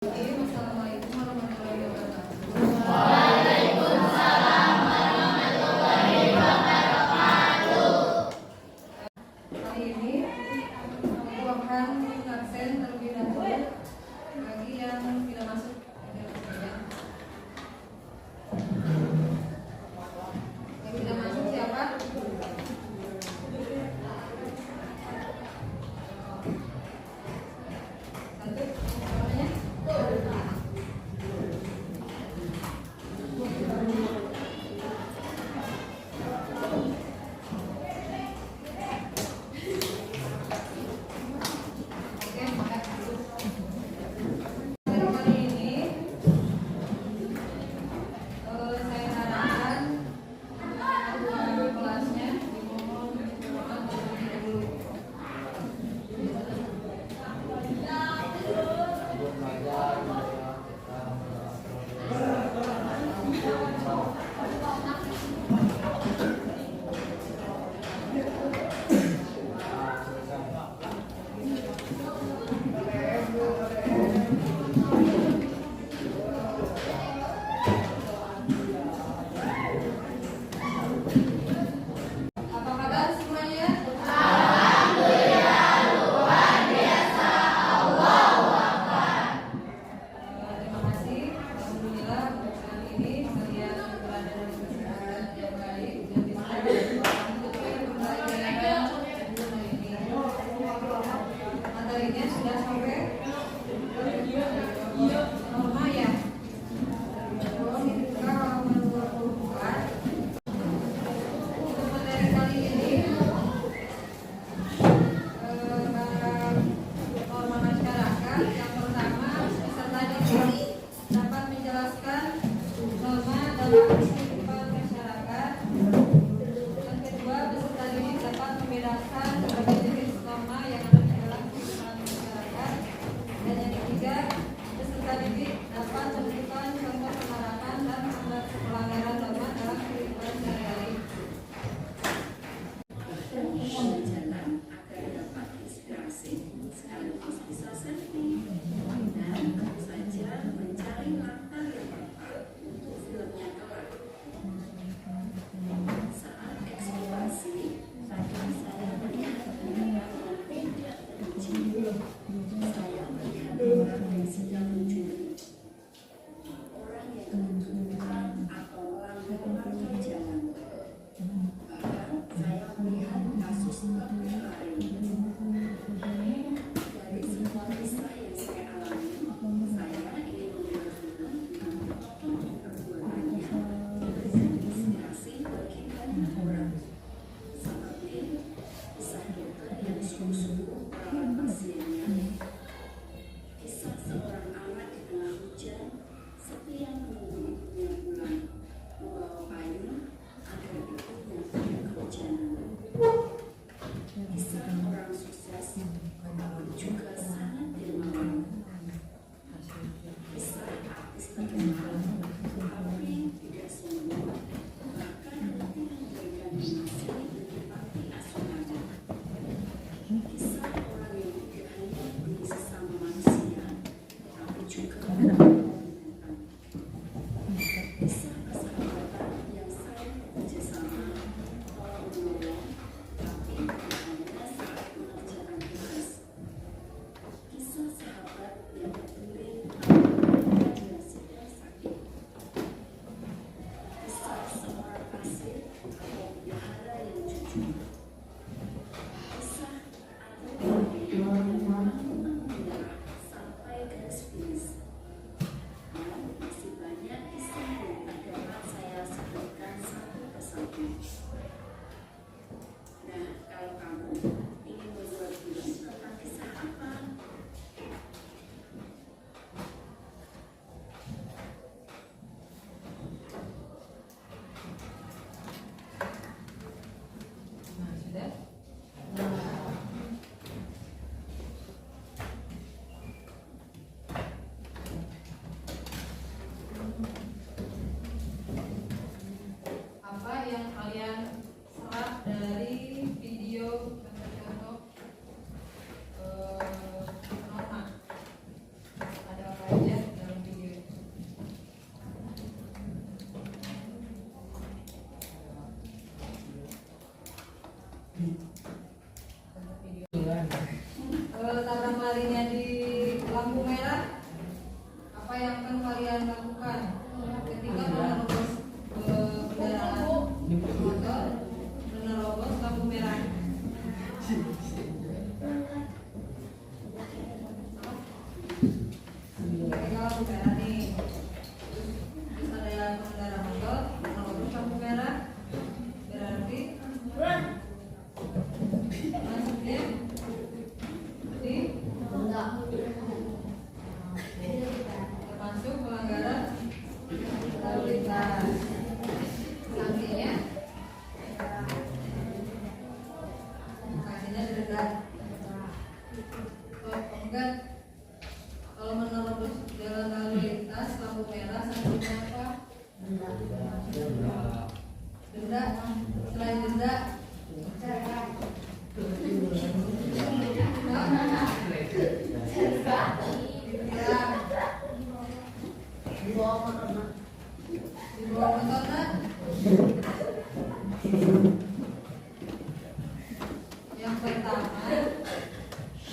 Assalamualaikum warahmatullahi wabarakatuh. Waalaikumsalam warahmatullahi wabarakatuh. Hari ini aku akan absen terlebih dahulu bagi yang tidak masuk. Yang tidak masuk siapa? Satu, namanya? Oke, makasih. Kali ini saya harapkan dua kelasnya dimohon terlebih dahulu. Apa kabar semuanya? Alhamdulillah luar biasa. Allahu Akbar. Terima kasih. Alhamdulillah kali ini kalian berada dalam kesempatan yang baik dan bisa mengikuti pembelajaran hari ini. Materinya sudah sampai norma ya. Tolong dibuka halaman 24. Untuk materi kali ini norma masyarakat. Yang pertama, peserta didik dapat menjelaskan norma dalam kehidupan masyarakat. Yang kedua, peserta didik dapat membedakan berbagai jenis norma yang ada di dalam kehidupan masyarakat. Dan yang ketiga, peserta didik dapat menentukan contoh penerapan dan pelanggaran norma dalam kehidupan sehari-hari. Jalan agar dapat inspirasi sekaligus bisa selfie dan tentu saja mencari latar yang tepat untuk filmnya kelak. Saat eksplorasi, saya melihat orang yang tidak terpuji. Saya melihat orang yang sedang mencuri, orang yang kebetulan atau melanggar jalan. Bahkan saya melihat kasus seperti lain. Dari semua kisah yang saya alami, saya ingin memberitahukan tentang perbuatannya memberikan inspirasi bagi banyak orang. Seperti kisah dokter yang sungguh-sungguh merawat pasiennya, kisah seorang anak di tengah hujan setia menunggu ibunya pulang membawa payung agar ibunya tidak kehujanan. Kisah orang sukses namun juga sangat dermawan. Kisah artis terkenal tapi tidak sombong, bahkan rutin memberikan donasi bagi panti asuhan. Kisah orang yang tidak hanya peduli sesama manusia tapi juga bermanfaat. Kisah persahabatan yang saling bekerja sama, tolong menolong, tapi bukan hanya saat mengerjakan tugas. Kisah sahabat yang peduli apabila dia sedang sakit. Kisah seorang pasir atau pelihara yang jujur. Kisah atlet yang mau menyerah sampai garis finish. yang akan kalian lakukan ketika menerobos kendaraan motor, menerobos lampu merah? Ketika lampu merah nih, terus ada pengendara motor menerobos lampu merah, berarti masuknya di termasuk pelanggaran lalu lintas. Sanksinya denda. Enggak, kalau menerobos jalan lalu lintas lampu merah sanksinya apa? Denda. Selain denda, dibawa motor kan? Yang pertama,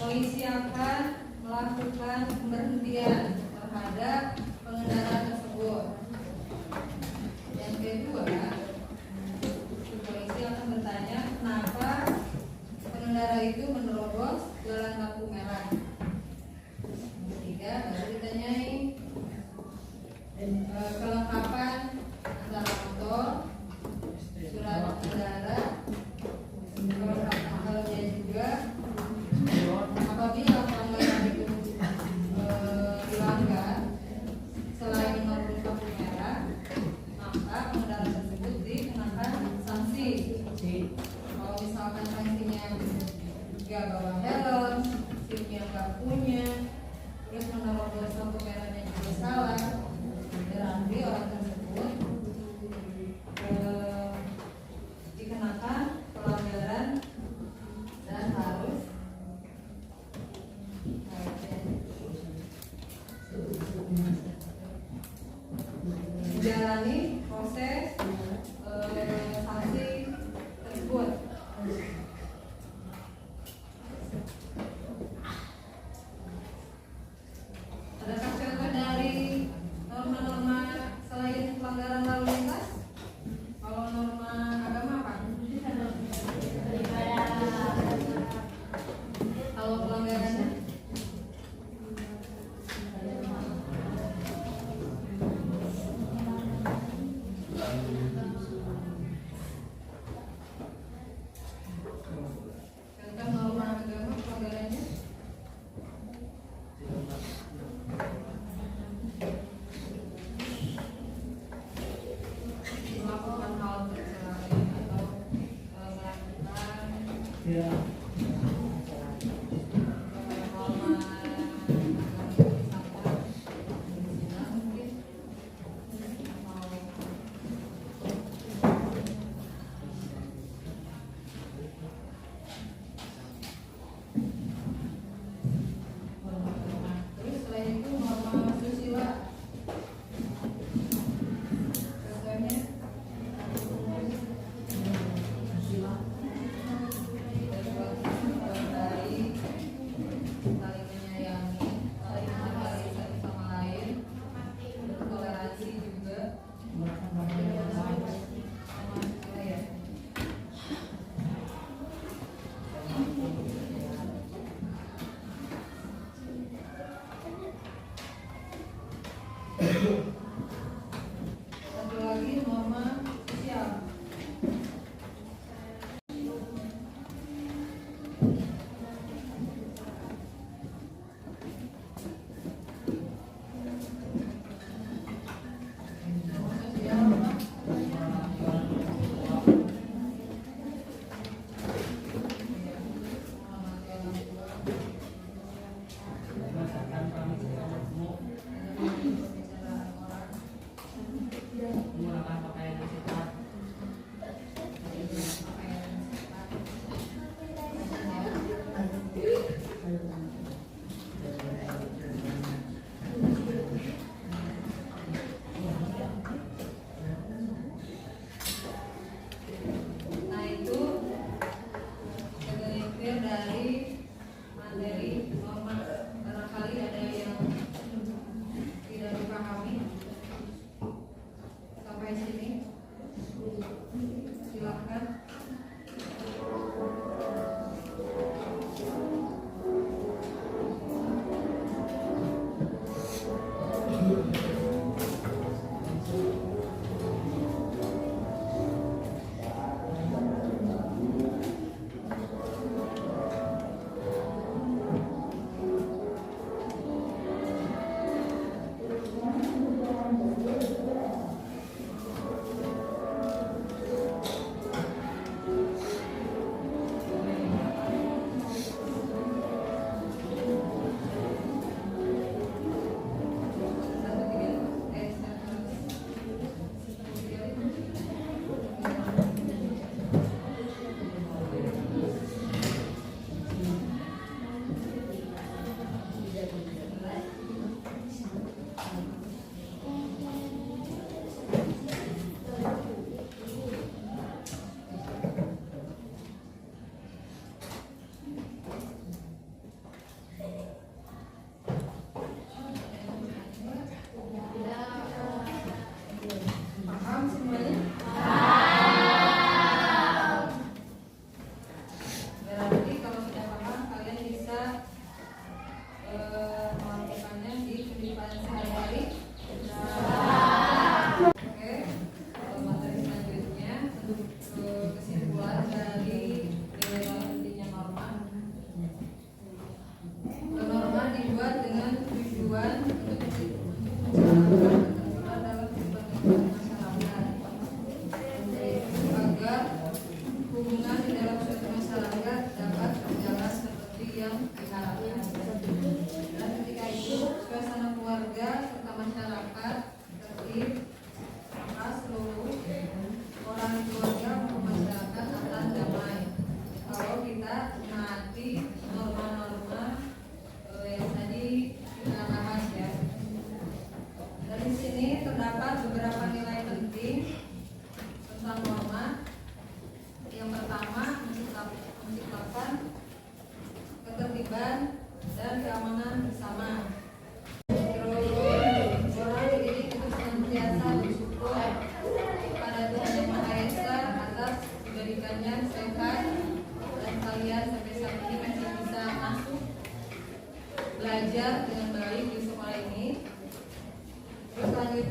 polisi akan melakukan pemberhentian terhadap pengendara tersebut. Yang kedua, polisi akan bertanya kenapa pengendara itu menerobos jalan lampu merah. Ketiga, baru ditanyai kelengkapan antara motor, surat kendaraan, kelengkapan helmnya juga. Apabila pelanggaran itu dilanggar selain menerobos lampu merah, maka pengendara tersebut dikenakan sanksi. Kalau misalkan sanksinya nggak bawa helm, SIM-nya nggak punya, terus menerobos lampu merahnya juga salah, berarti orang tersebut dikenakan pelanggaran dan harus menjalani proses sanksi tersebut. Adakah contoh dari norma-norma selain pelanggaran lalu lintas? Kalau norma agama apa? Kalau pelanggarannya? Contoh norma agama pelanggarannya? Melakukan hal tercela atau melakukan terus selain itu norma susila. Contohnya saling menyayangi, saling menghargai satu sama lain, bertoleransi juga. Ya. Satu lagi norma sosial. Nah itu segelintir dari materi norma. Barangkali ada yang tidak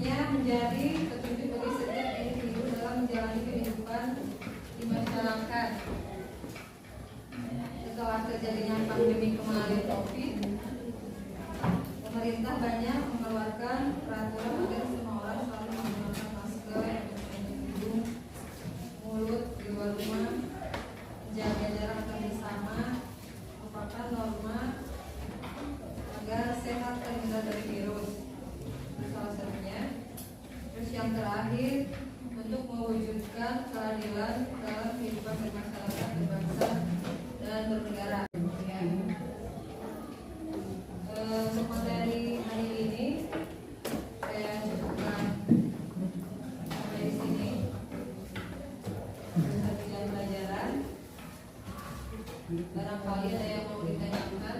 selanjutnya menjadi petunjuk bagi setiap individu dalam menjalani kehidupan di masyarakat. Setelah terjadinya pandemi kemarin COVID, pemerintah banyak mengeluarkan peraturan agar semua orang selalu menggunakan masker, mencuci hidung, mulut di luar rumah, menjaga jarak antar bersama, merupakan norma agar sehat terhindar dari virus. Itu salah satunya. Terus yang terakhir, untuk mewujudkan keadilan dalam kehidupan bermasyarakat, berbangsa, dan bernegara. Untuk materi hari ini saya cukupkan sampai di sini. Satu jam pelajaran. Barangkali ada yang mau ditanyakan,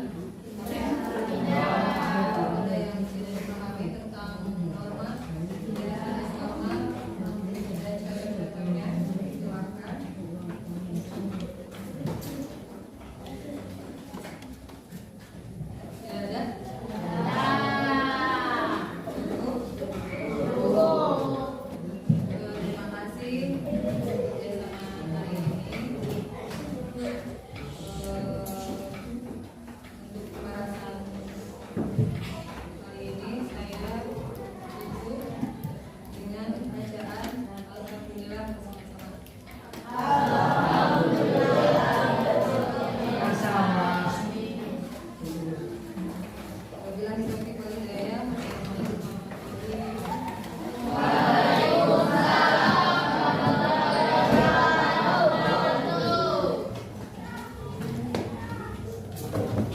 ada yang tidak dipahami tentang norma, jenis norma, dan cara-caranya, silakan. Ya ada? Terima kasih kerjasama hari ini. Untuk pembahasan